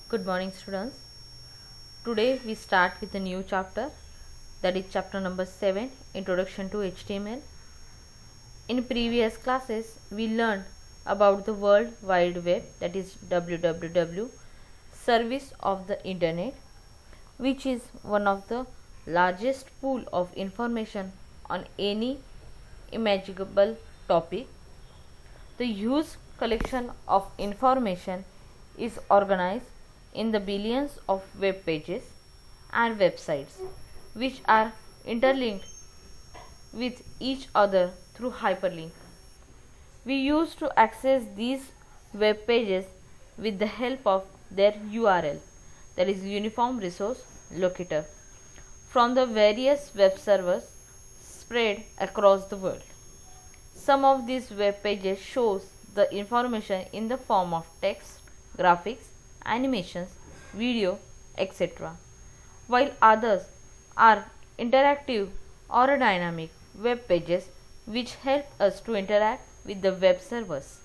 Good morning, students. Today we start with a new chapter, that is chapter number 7, Introduction to HTML. In previous classes we learned about the World Wide Web, that is WWW, service of the internet, which is one of the largest pool of information on any imaginable topic. The huge collection of information is organized in the billions of web pages and websites, which are interlinked with each other through hyperlink. We used to access these web pages with the help of their URL, that is Uniform Resource Locator, from the various web servers spread across the world. Some of these web pages shows the information in the form of text, graphics, animations, video, etc., while others are interactive or dynamic web pages which help us to interact with the web servers.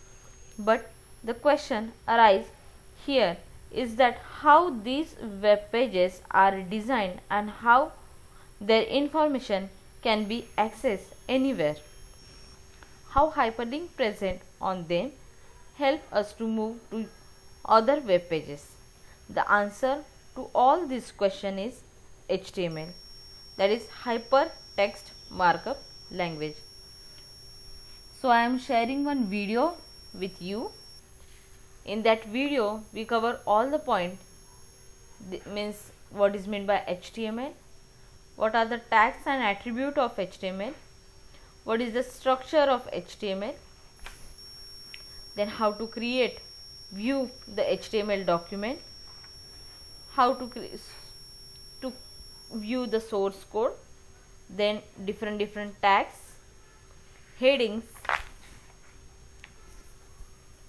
But the question arises here is that how these web pages are designed and how their information can be accessed anywhere. How hyperlink present on them help us to move to other web pages. The answer to all this question is HTML, that is Hypertext Markup Language. So I am sharing one video with you. In that video we cover all the point, means what is meant by HTML, what are the tags and attribute of HTML, what is the structure of HTML, then how to view the HTML document, how to view the source code, then different tags, headings,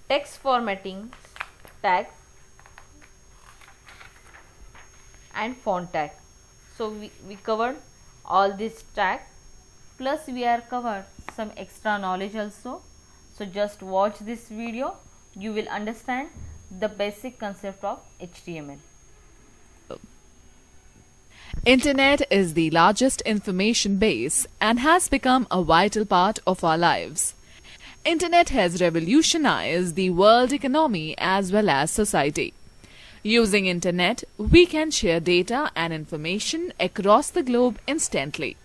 text formatting tags, and font tag. So we covered all these tags, plus we are covered some extra knowledge also. So just watch this video, you will understand the basic concept of HTML. Internet is the largest information base and has become a vital part of our lives. Internet has revolutionized the world economy as well as society. Using Internet, we can share data and information across the globe instantly.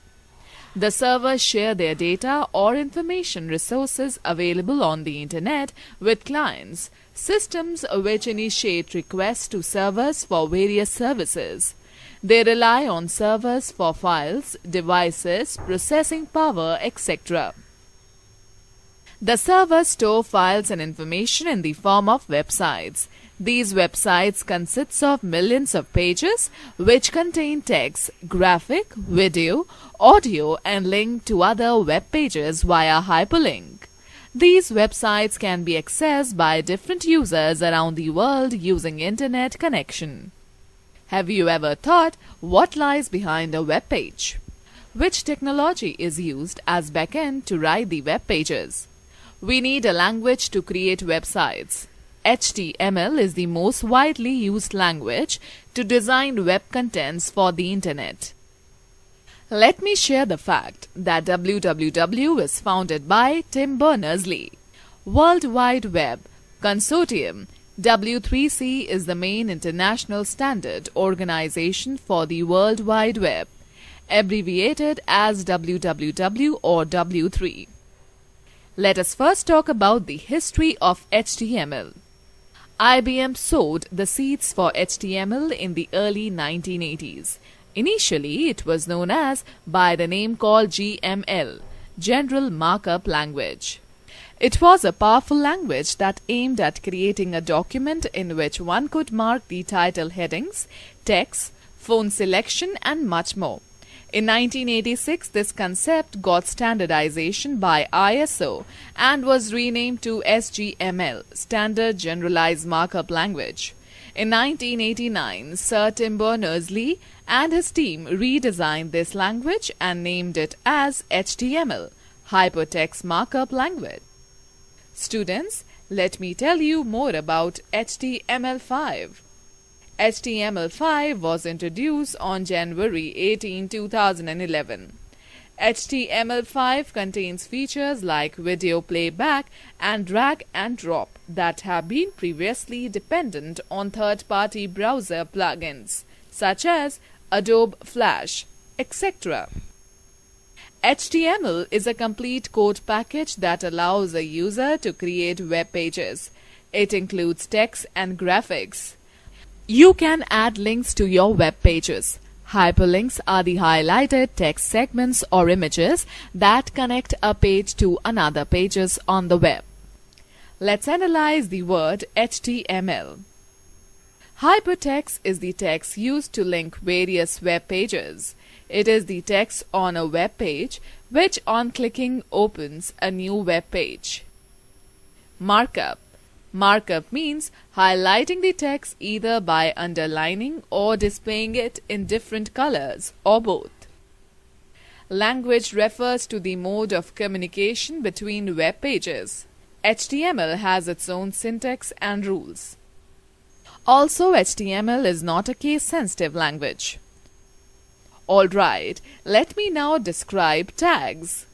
The servers share their data or information resources available on the Internet with clients, systems which initiate requests to servers for various services. They rely on servers for files, devices, processing power, etc. The servers store files and information in the form of websites. These websites consist of millions of pages which contain text, graphic, video, audio and link to other web pages via hyperlink. These websites can be accessed by different users around the world using internet connection. Have you ever thought what lies behind a web page? Which technology is used as backend to write the web pages? We need a language to create websites. HTML is the most widely used language to design web contents for the internet. Let me share the fact that WWW is founded by Tim Berners-Lee. World Wide Web Consortium W3C is the main international standard organization for the World Wide Web, abbreviated as WWW or W3. Let us first talk about the history of HTML. IBM sowed the seeds for HTML in the early 1980s. Initially, it was known as by the name called GML, General Markup Language. It was a powerful language that aimed at creating a document in which one could mark the title headings, text, font selection, and much more. In 1986, this concept got standardization by ISO and was renamed to SGML, Standard Generalized Markup Language. In 1989, Sir Tim Berners-Lee and his team redesigned this language and named it as HTML, Hypertext Markup Language. Students, let me tell you more about HTML5. HTML5 was introduced on January 18, 2011. HTML5 contains features like video playback and drag and drop that have been previously dependent on third-party browser plugins such as Adobe Flash, etc. HTML is a complete code package that allows a user to create web pages. It includes text and graphics. You can add links to your web pages. Hyperlinks are the highlighted text segments or images that connect a page to another pages on the web. Let's analyze the word HTML. Hypertext is the text used to link various web pages. It is the text on a web page which on clicking opens a new web page. Markup. Markup means highlighting the text either by underlining or displaying it in different colors or both. Language refers to the mode of communication between web pages. HTML has its own syntax and rules. Also, HTML is not a case-sensitive language. Alright, let me now describe tags.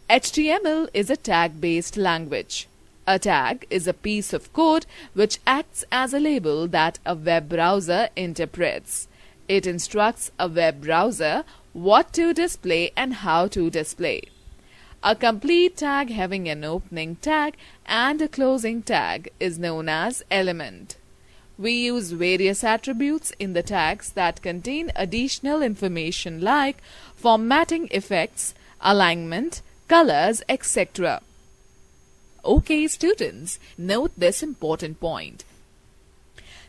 HTML is a tag-based language. A tag is a piece of code which acts as a label that a web browser interprets. It instructs a web browser what to display and how to display. A complete tag having an opening tag and a closing tag is known as element. We use various attributes in the tags that contain additional information like formatting effects, alignment, colors, etc. Okay, students, note this important point.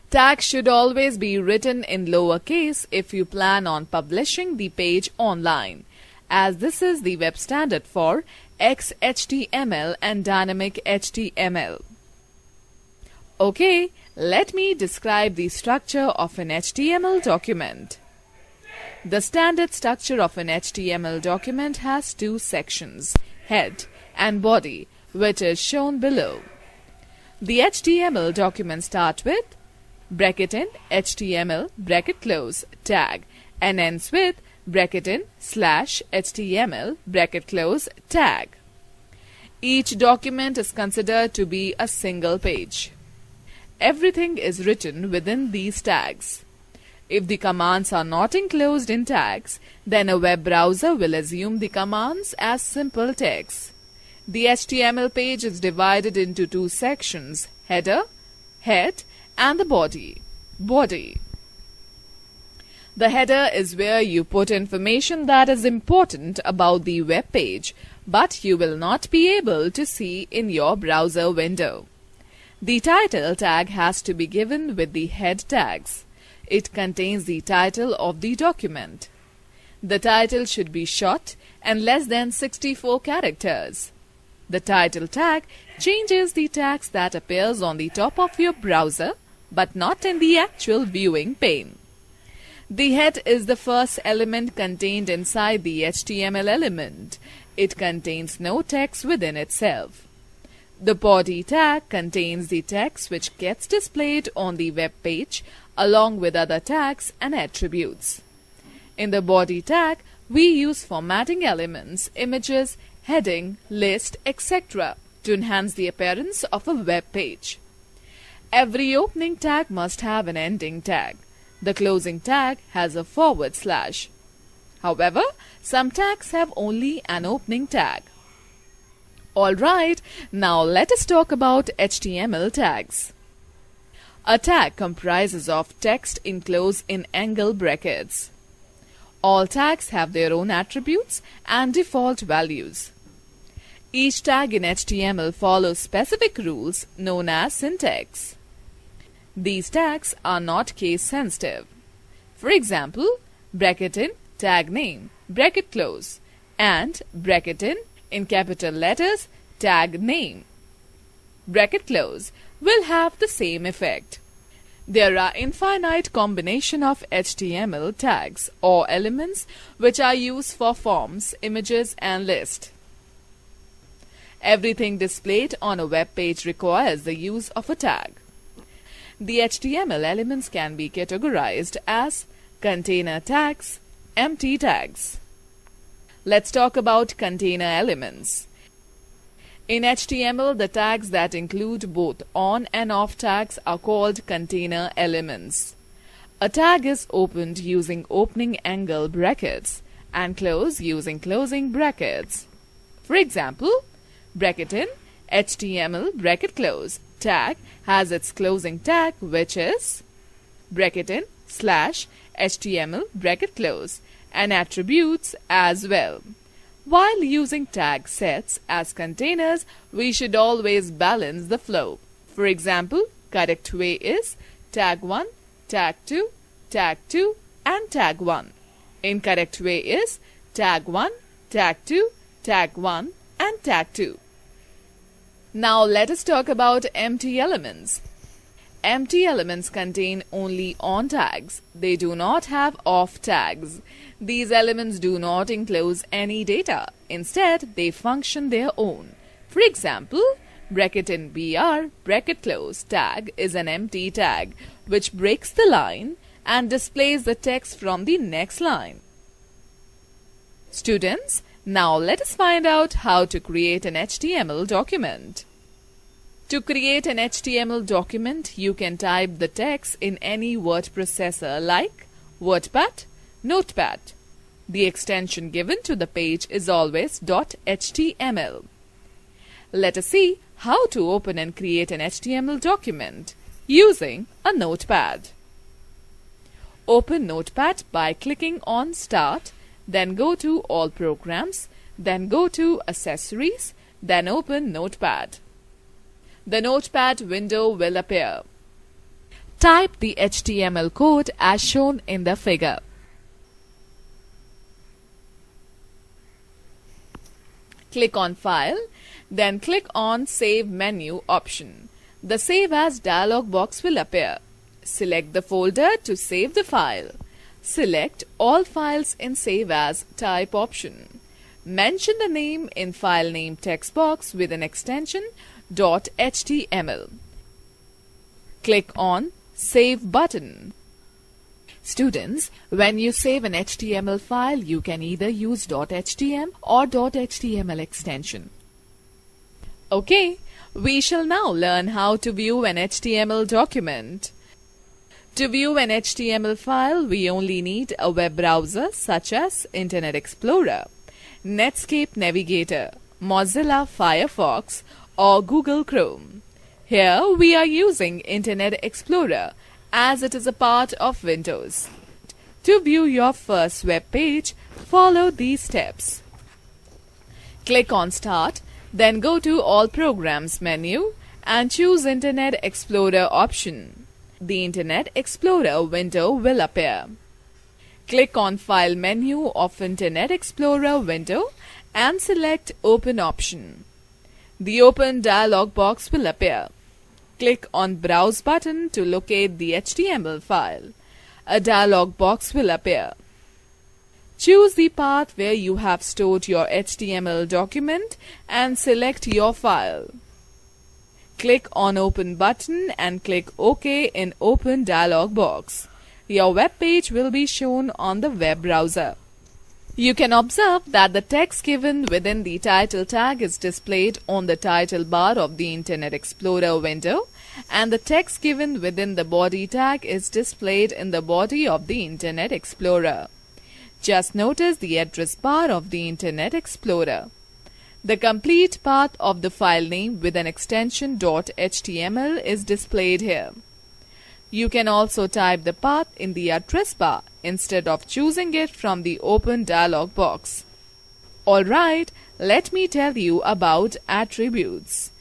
Tags should always be written in lowercase if you plan on publishing the page online, as this is the web standard for XHTML and dynamic HTML. Okay, let me describe the structure of an HTML document. The standard structure of an HTML document has two sections, head and body, which is shown below. The HTML document starts with bracket in HTML bracket close tag and ends with bracket in /HTML bracket close tag. Each document is considered to be a single page. Everything is written within these tags. If the commands are not enclosed in tags, then a web browser will assume the commands as simple text. The HTML page is divided into two sections, header, head, and the body, body. The header is where you put information that is important about the web page, but you will not be able to see in your browser window. The title tag has to be given with the head tags. It contains the title of the document. The title should be short and less than 64 characters. The title tag changes the text that appears on the top of your browser, but not in the actual viewing pane. The head is the first element contained inside the HTML element. It contains no text within itself. The body tag contains the text which gets displayed on the web page along with other tags and attributes. In the body tag, we use formatting elements, images, heading, list, etc. to enhance the appearance of a web page. Every opening tag must have an ending tag. The closing tag has a /. However, some tags have only an opening tag. Alright, now let us talk about HTML tags. A tag comprises of text enclosed in angle brackets. All tags have their own attributes and default values. Each tag in HTML follows specific rules known as syntax. These tags are not case sensitive. For example, bracket in tag name, bracket close, and bracket in capital letters, tag name, bracket close will have the same effect. There are infinite combination of HTML tags or elements which are used for forms, images, and lists. Everything displayed on a web page requires the use of a tag. The HTML elements can be categorized as container tags, empty tags. Let's talk about container elements. In HTML, the tags that include both on and off tags are called container elements. A tag is opened using opening angle brackets and closed using closing brackets. For example, bracket in HTML bracket close tag has its closing tag, which is bracket in / HTML bracket close, and attributes as well. While using tag sets as containers, we should always balance the flow. For example, correct way is tag 1, tag 2, tag 2, and tag 1. Incorrect way is tag 1, tag 2, tag 1, and tag 2. Now let us talk about empty elements. Empty elements contain only on tags. They do not have off tags. These elements do not enclose any data. Instead, they function their own. For example, bracket in BR bracket close tag is an empty tag which breaks the line and displays the text from the next line. Students, now let us find out how to create an HTML document. To create an HTML document, you can type the text in any word processor like WordPad, Notepad. The extension given to the page is always .html. Let us see how to open and create an HTML document using a notepad. Open Notepad by clicking on Start, then go to All Programs, then go to Accessories, then open Notepad. The Notepad window will appear. Type the HTML code as shown in the figure. Click on File, then click on Save menu option. The Save As dialog box will appear. Select the folder to save the file. Select All Files in Save As type option. Mention the name in File Name text box with an extension .html. Click on Save button. Students, when you save an HTML file, you can either use .htm or .html extension. Okay, we shall now learn how to view an HTML document. To view an HTML file, we only need a web browser such as Internet Explorer, Netscape Navigator, Mozilla Firefox, or Google Chrome. Here we are using Internet Explorer as it is a part of Windows. To view your first web page, follow these steps. Click on Start, then go to All Programs menu and choose Internet Explorer option. The Internet Explorer window will appear. Click on File menu of Internet Explorer window and select Open option. The Open dialog box will appear. Click on Browse button to locate the HTML file. A dialog box will appear. Choose the path where you have stored your HTML document and select your file. Click on Open button and click OK in Open dialog box. Your web page will be shown on the web browser. You can observe that the text given within the title tag is displayed on the title bar of the Internet Explorer window, and the text given within the body tag is displayed in the body of the Internet Explorer. Just notice the address bar of the Internet Explorer. The complete path of the file name with an extension .html is displayed here. You can also type the path in the address bar instead of choosing it from the Open dialog box. Alright, let me tell you about attributes.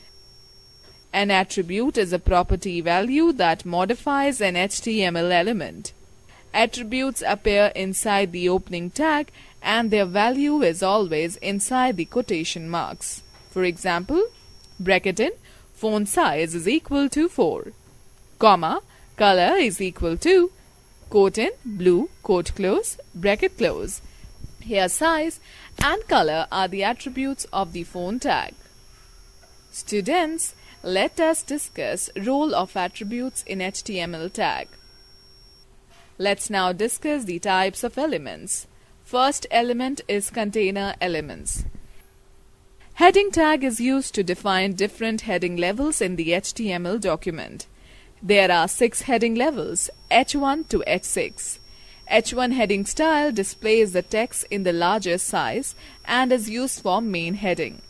An attribute is a property value that modifies an HTML element. Attributes appear inside the opening tag and their value is always inside the quotation marks. For example, bracket in font size is equal to 4, comma, color is equal to, quote in blue, quote close, bracket close. Here size and color are the attributes of the font tag. Students, let us discuss role of attributes in HTML tag. Let's now discuss the types of elements. First element is container elements. Heading tag is used to define different heading levels in the HTML document. There are 6 heading levels, H1 to H6. H1 heading style displays the text in the largest size and is used for main heading.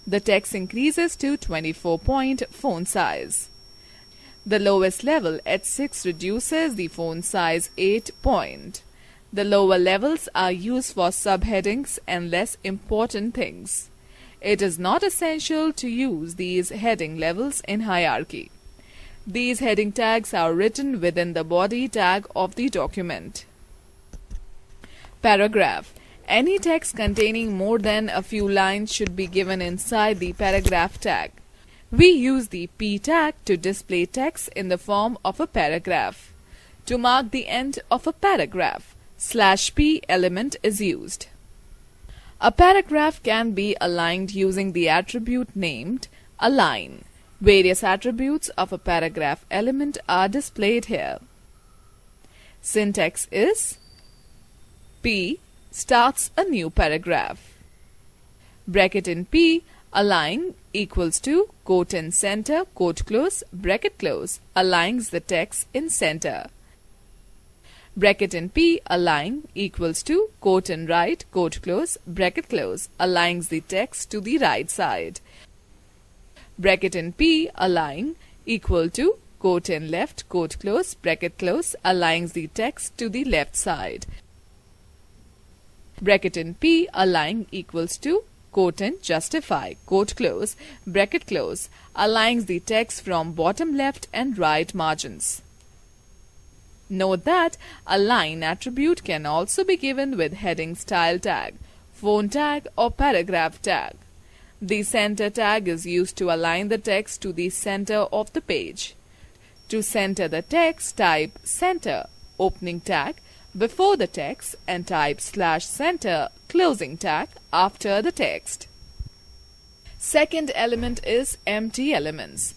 The text increases to 24-point font size. The lowest level, H6, reduces the font size 8 point. The lower levels are used for subheadings and less important things. It is not essential to use these heading levels in hierarchy. These heading tags are written within the body tag of the document. Paragraph. Any text containing more than a few lines should be given inside the paragraph tag. We use the P tag to display text in the form of a paragraph. To mark the end of a paragraph, /P element is used. A paragraph can be aligned using the attribute named align. Various attributes of a paragraph element are displayed here. Syntax is P starts a new paragraph. Bracket in P, align equals to quote in center, quote close, bracket close, aligns the text in center. Bracket in P, align equals to quote in right, quote close, bracket close, aligns the text to the right side. Bracket in P, align equal to quote in left, quote close, bracket close, aligns the text to the left side. Bracket in P, align equals to quote in justify, quote close, bracket close, aligns the text from bottom left and right margins. Note that align attribute can also be given with heading style tag, font tag or paragraph tag. The center tag is used to align the text to the center of the page. To center the text, type center opening tag before the text and type /center closing tag after the text. Second element is empty elements.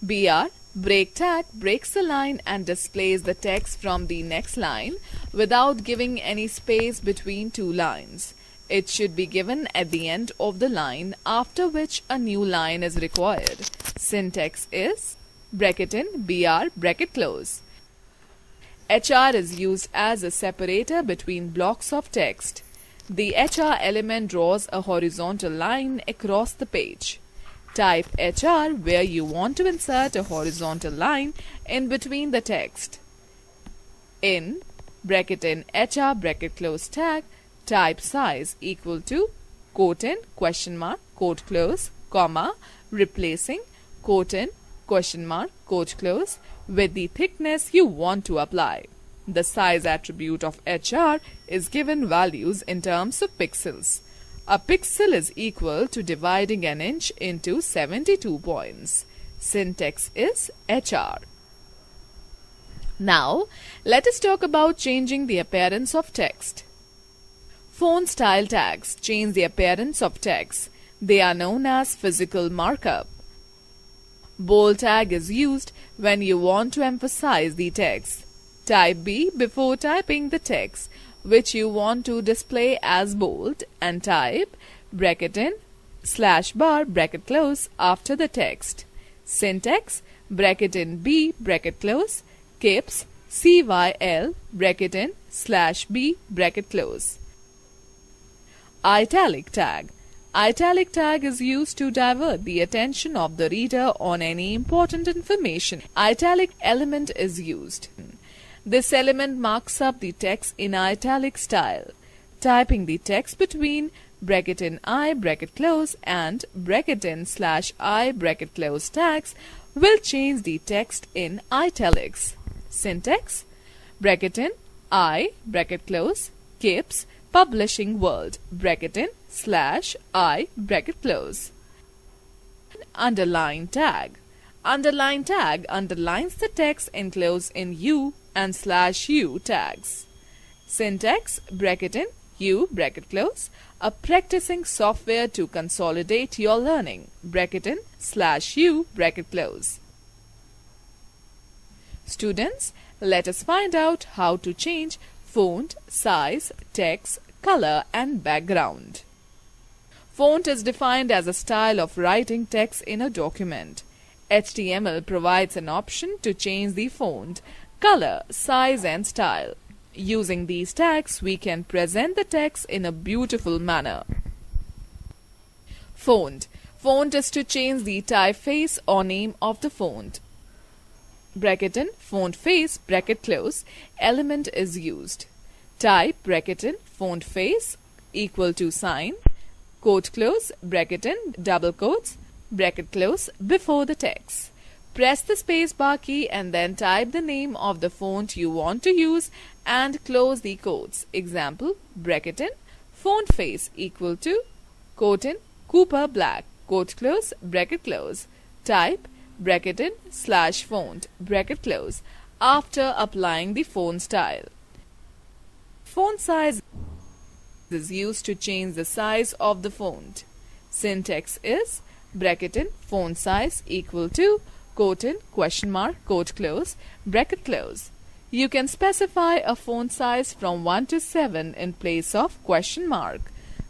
BR break tag breaks the line and displays the text from the next line without giving any space between two lines. It should be given at the end of the line, after which a new line is required. Syntax is bracket in BR bracket close. HR is used as a separator between blocks of text. The HR element draws a horizontal line across the page. Type HR where you want to insert a horizontal line in between the text. In bracket in HR bracket close tag, type size equal to quote in question mark quote close comma replacing quote in question mark quote close with the thickness you want to apply. The size attribute of HR is given values in terms of pixels. A pixel is equal to dividing an inch into 72 points. Syntax is HR. Now, let us talk about changing the appearance of text. Font style tags change the appearance of text. They are known as physical markup. Bold tag is used when you want to emphasize the text. Type B before typing the text which you want to display as bold and type bracket in /bar bracket close after the text. Syntax bracket in B bracket close caps CYL bracket in /B bracket close. Italic tag. Italic tag is used to divert the attention of the reader on any important information. Italic element is used. This element marks up the text in italic style. Typing the text between bracket in I bracket close and bracket in /I bracket close tags will change the text in italics. Syntax bracket in I bracket close caps publishing world bracket in /I bracket close. Underline tag. Underline tag underlines the text enclosed in U and /U tags. Syntax bracket in U bracket close, a practicing software to consolidate your learning, bracket in /U bracket close. Students, let us find out how to change font, size, text, color and background. Font is defined as a style of writing text in a document. HTML provides an option to change the font, color, size and style. Using these tags, we can present the text in a beautiful manner. Font. Font is to change the typeface or name of the font. Bracket in font face bracket close, element is used. Type bracket in font face equal to sign, quote close, bracket in double quotes, bracket close before the text. Press the space bar key and then type the name of the font you want to use and close the quotes. Example, bracket in font face equal to quote in Cooper Black, quote close, bracket close. Type bracket in /font bracket close after applying the font style. Font size is used to change the size of the font. Syntax is bracket in font size equal to quote in question mark quote close bracket close. You can specify a font size from 1 to 7 in place of question mark.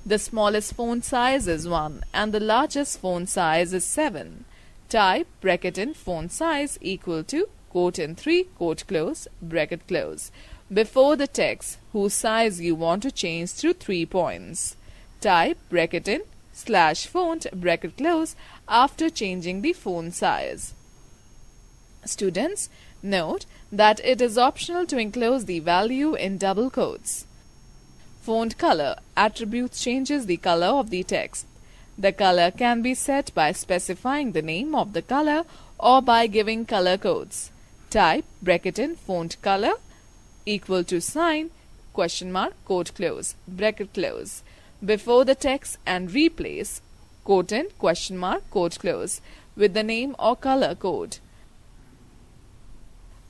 The smallest font size is 1 and the largest font size is 7. Type bracket in font size equal to quote in 3 quote close bracket close before the text whose size you want to change through 3 points. Type bracket in /font bracket close after changing the font size. Students, note that it is optional to enclose the value in double quotes. Font color attributes changes the color of the text. The color can be set by specifying the name of the color or by giving color codes. Type bracket in font color equal to sign question mark quote close bracket close before the text and replace quote in question mark quote close with the name or color code.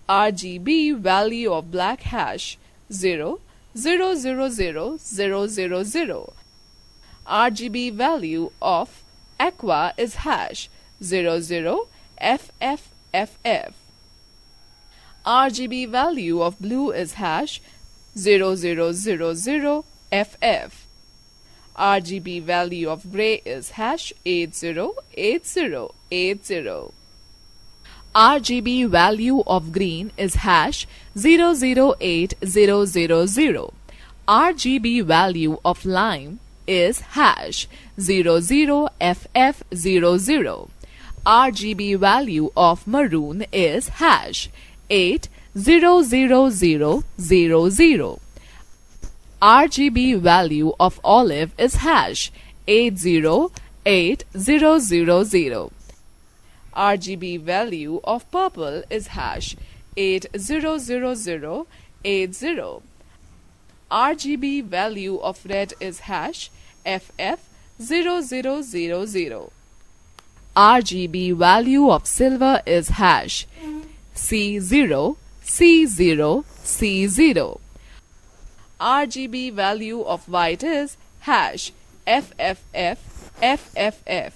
RGB value of black hash 0 0 0 0 0 0 0. RGB value of aqua is hash 00 FFFF. RGB value of blue is hash 0000 FF. RGB value of gray is hash 808080. RGB value of green is hash 008000. RGB value of lime is hash 00FF00. RGB value of maroon is hash 800000. RGB value of olive is hash 808000. RGB value of purple is hash 800080. RGB value of red is hash FF0000. RGB value of silver is hash C0 C0 C0. RGB value of white is hash FFF FFF.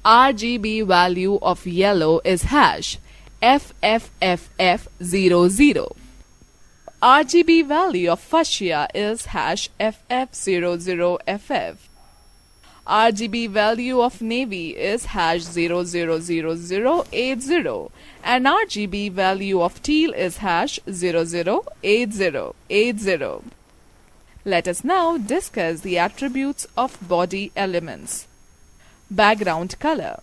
RGB value of yellow is hash FFFF00. RGB value of fuchsia is hash FF00FF. RGB value of navy is hash 000080 and RGB value of teal is hash 008080. Let us now discuss the attributes of body elements. Background color.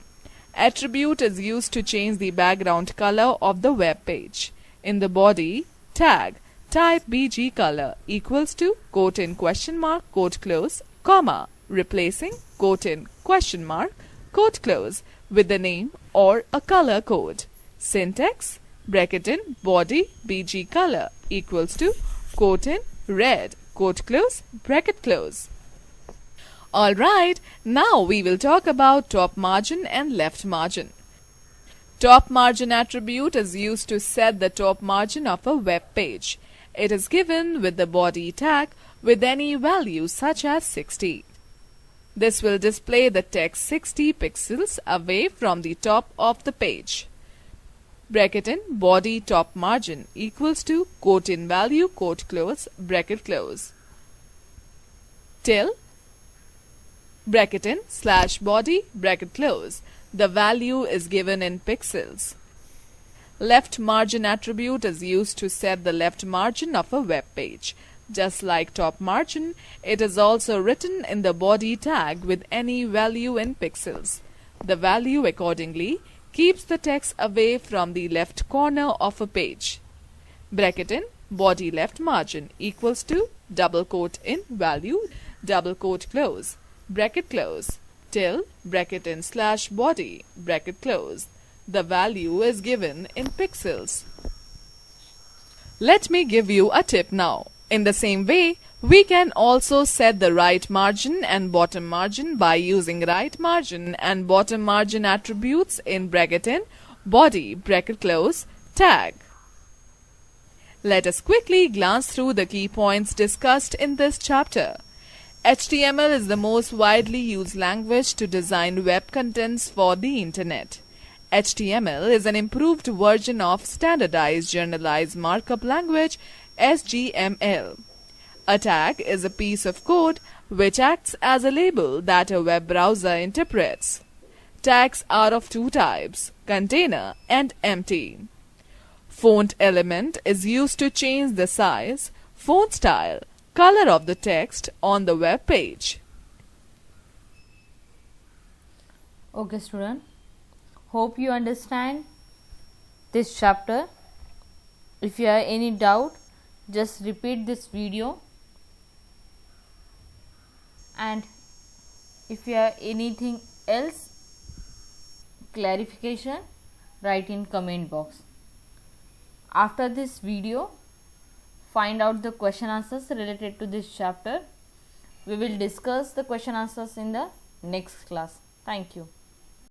Attribute is used to change the background color of the web page. In the body, tag type BG color equals to quote in question mark quote close comma replacing quote in question mark quote close with the name or a color code. Syntax bracket in body BG color equals to quote in red quote close bracket close. Alright, now we will talk about top margin and left margin. Top margin attribute is used to set the top margin of a web page. It is given with the body tag with any value such as 60. This will display the text 60 pixels away from the top of the page. Bracket in body top margin equals to quote in value quote close bracket close till bracket in slash body bracket close. The value is given in pixels. Left margin attribute is used to set the left margin of a web page. Just like top margin, it is also written in the body tag with any value in pixels. The value accordingly keeps the text away from the left corner of a page. Bracket in body left margin equals to double quote in value double quote close bracket close till bracket in slash body bracket close. The value is given in pixels. Let me give you a tip now. In the same way, we can also set the right margin and bottom margin by using right margin and bottom margin attributes in bracket in body bracket close tag. Let us quickly glance through the key points discussed in this chapter. HTML is the most widely used language to design web contents for the internet. HTML is an improved version of Standardized Generalized Markup Language (SGML). A tag is a piece of code which acts as a label that a web browser interprets. Tags are of two types, container and empty. Font element is used to change the size, font style, color of the text on the web page. Okay student, hope you understand this chapter. If you have any doubt, just repeat this video, and if you have anything else clarification, write in comment box. After this video, find out the question answers related to this chapter. We will discuss the question answers in the next class. Thank you.